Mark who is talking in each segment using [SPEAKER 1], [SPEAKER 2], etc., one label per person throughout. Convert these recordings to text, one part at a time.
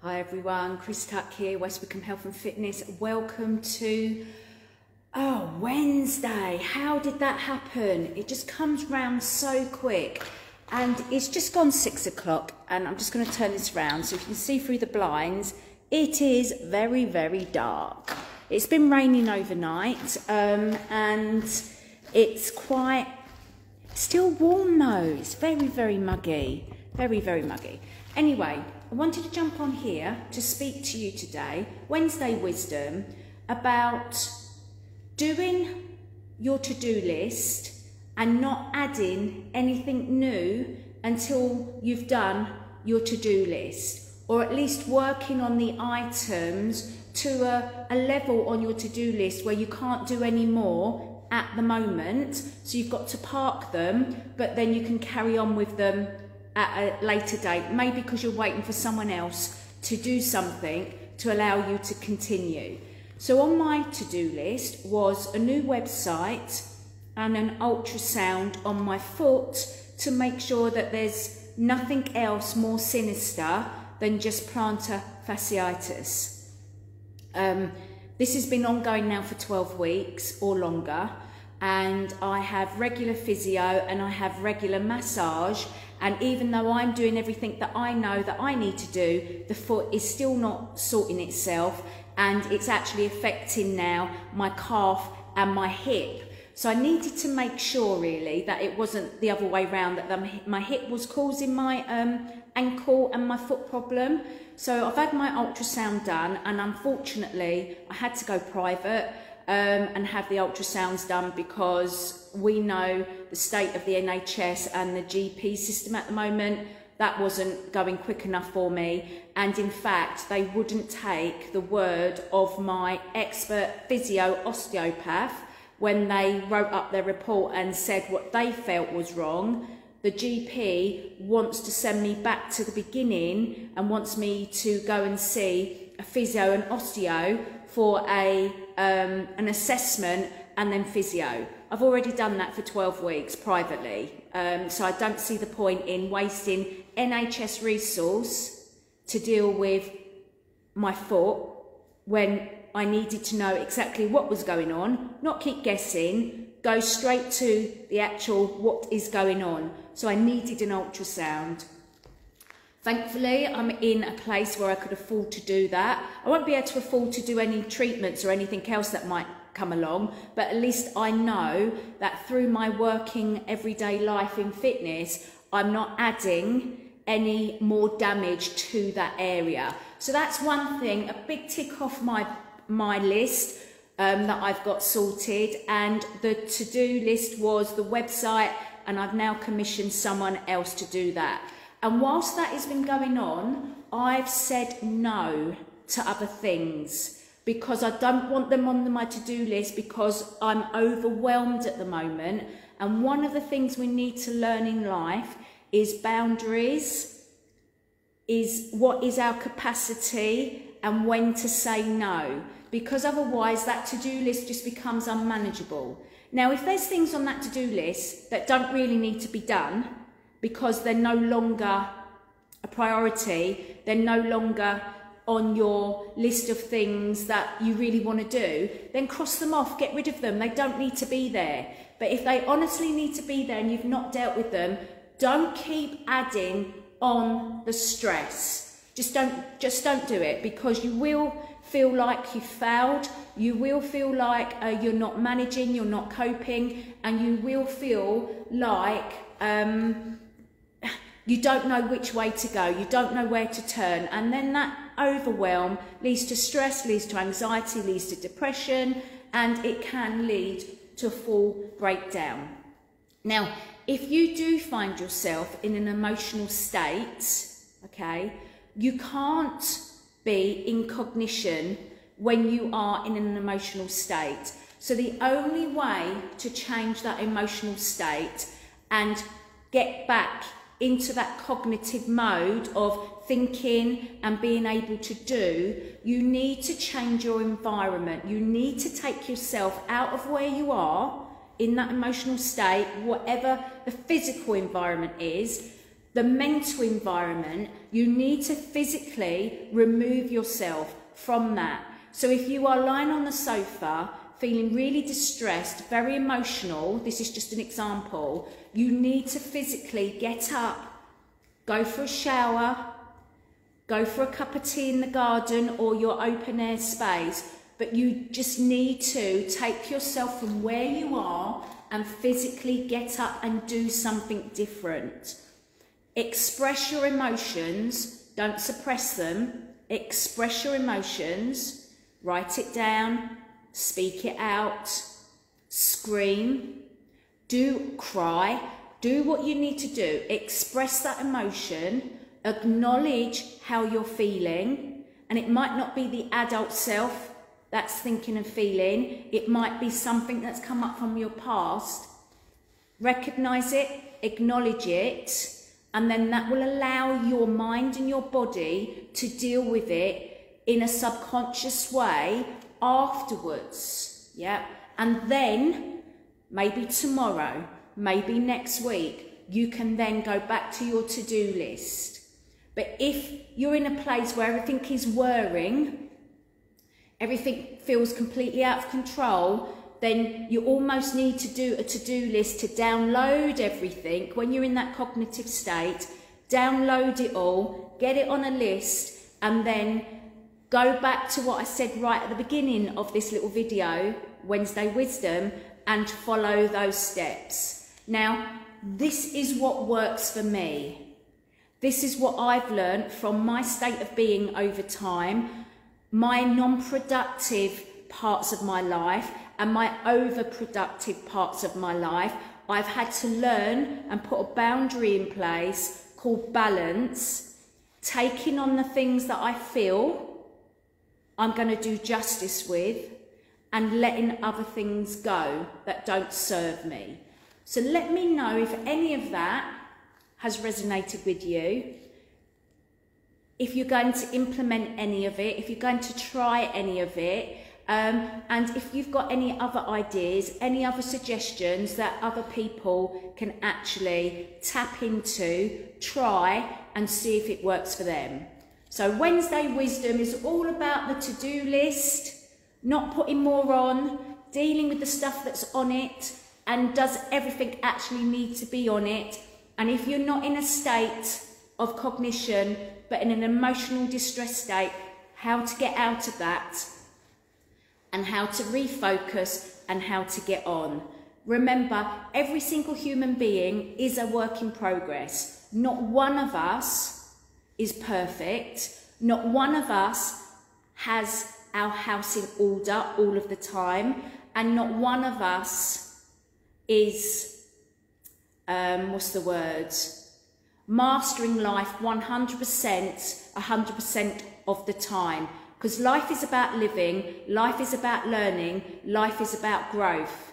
[SPEAKER 1] Hi everyone, Chris Tuck here, West Wickham Health and Fitness. Welcome to Wednesday. How did that happen? It just comes round so quick, and it's just gone 6 o'clock, and I'm just going to turn this round so you can see through the blinds. It is very, very dark. It's been raining overnight, and it's quite still warm though. It's very, very muggy. Very, very muggy. Anyway, I wanted to jump on here to speak to you today, Wednesday Wisdom, about doing your to-do list and not adding anything new until you've done your to-do list, or at least working on the items to a level on your to-do list where you can't do any more at the moment. So you've got to park them, but then you can carry on with them at a later date, maybe because you're waiting for someone else to do something to allow you to continue. So on my to-do list was a new website and an ultrasound on my foot to make sure that there's nothing else more sinister than just plantar fasciitis. This has been ongoing now for 12 weeks or longer, and I have regular physio and I have regular massage. And even though I'm doing everything that I know that I need to do, the foot is still not sorting itself, and it's actually affecting now my calf and my hip. So I needed to make sure really that it wasn't the other way around, that my hip was causing my ankle and my foot problem. So I've had my ultrasound done, and unfortunately I had to go private and have the ultrasounds done, because we know the state of the NHS and the GP system at the moment. That wasn't going quick enough for me, and in fact they wouldn't take the word of my expert physio osteopath when they wrote up their report and said what they felt was wrong. The GP wants to send me back to the beginning and wants me to go and see a physio and osteo for an assessment and then physio. I've already done that for 12 weeks privately, so I don't see the point in wasting NHS resource to deal with my foot when I needed to know exactly what was going on, not keep guessing, go straight to the actual what is going on. So I needed an ultrasound. Thankfully, I'm in a place where I could afford to do that. I won't be able to afford to do any treatments or anything else that might come along, but at least I know that through my working everyday life in fitness, I'm not adding any more damage to that area. So that's one thing, a big tick off my list that I've got sorted. And the to-do list was the website, and I've now commissioned someone else to do that. And whilst that has been going on, I've said no to other things, because I don't want them on my to-do list, because I'm overwhelmed at the moment. And one of the things we need to learn in life is boundaries, is what is our capacity and when to say no, because otherwise that to-do list just becomes unmanageable. Now, if there's things on that to-do list that don't really need to be done because they're no longer a priority, they're no longer on your list of things that you really want to do, then cross them off, get rid of them. They don't need to be there. But if they honestly need to be there and you've not dealt with them, don't keep adding on the stress. Just don't do it, because you will feel like you've failed. You will feel like you're not managing, you're not coping, and you will feel like you don't know which way to go, you don't know where to turn, and then that overwhelm leads to stress, leads to anxiety, leads to depression, and it can lead to a full breakdown. Now, if you do find yourself in an emotional state, okay, you can't be in cognition when you are in an emotional state. So the only way to change that emotional state and get back into that cognitive mode of thinking and being able to do, you need to change your environment. You need to take yourself out of where you are in that emotional state, whatever the physical environment is, The mental environment, you need to physically remove yourself from that. So if you are lying on the sofa, feeling really distressed, very emotional, this is just an example, you need to physically get up, go for a shower, go for a cup of tea in the garden or your open air space, but you just need to take yourself from where you are and physically get up and do something different. Express your emotions, don't suppress them. Express your emotions, write it down, speak it out, scream, cry, do what you need to do. Express that emotion, acknowledge how you're feeling, and it might not be the adult self that's thinking and feeling, it might be something that's come up from your past. Recognise it, acknowledge it, and then that will allow your mind and your body to deal with it in a subconscious way afterwards. Yeah, and then maybe tomorrow, maybe next week, you can then go back to your to-do list. But if you're in a place where everything is whirring, everything feels completely out of control, then you almost need to do a to-do list to download everything. When you're in that cognitive state, download it all, get it on a list, and then go back to what I said right at the beginning of this little video, Wednesday Wisdom, and follow those steps. Now, this is what works for me. This is what I've learned from my state of being over time, my non-productive parts of my life and my overproductive parts of my life. I've had to learn and put a boundary in place called balance, taking on the things that I feel I'm going to do justice with and letting other things go that don't serve me. So let me know if any of that has resonated with you, if you're going to implement any of it, if you're going to try any of it, and if you've got any other ideas, any other suggestions that other people can actually tap into, try and see if it works for them. So Wednesday Wisdom is all about the to-do list, not putting more on, dealing with the stuff that's on it, and does everything actually need to be on it. And if you're not in a state of cognition, but in an emotional distress state, how to get out of that, and how to refocus and how to get on. Remember, every single human being is a work in progress. Not one of us is perfect. Not one of us has our house in order all of the time. And not one of us is, mastering life 100%, 100% of the time. Because life is about living, life is about learning, life is about growth.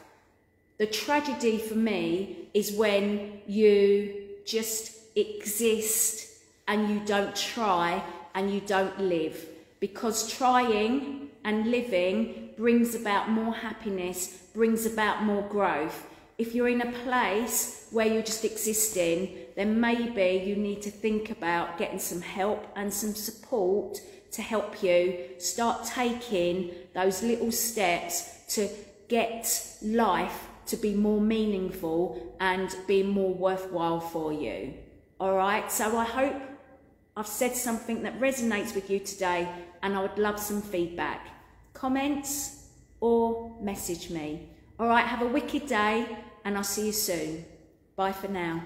[SPEAKER 1] The tragedy for me is when you just exist and you don't try and you don't live. Because trying and living brings about more happiness, brings about more growth. If you're in a place where you're just existing, then maybe you need to think about getting some help and some support to help you start taking those little steps to get life to be more meaningful and be more worthwhile for you. All right, so I hope I've said something that resonates with you today, and I would love some feedback, comments or message me. All right, have a wicked day and I'll see you soon. Bye for now.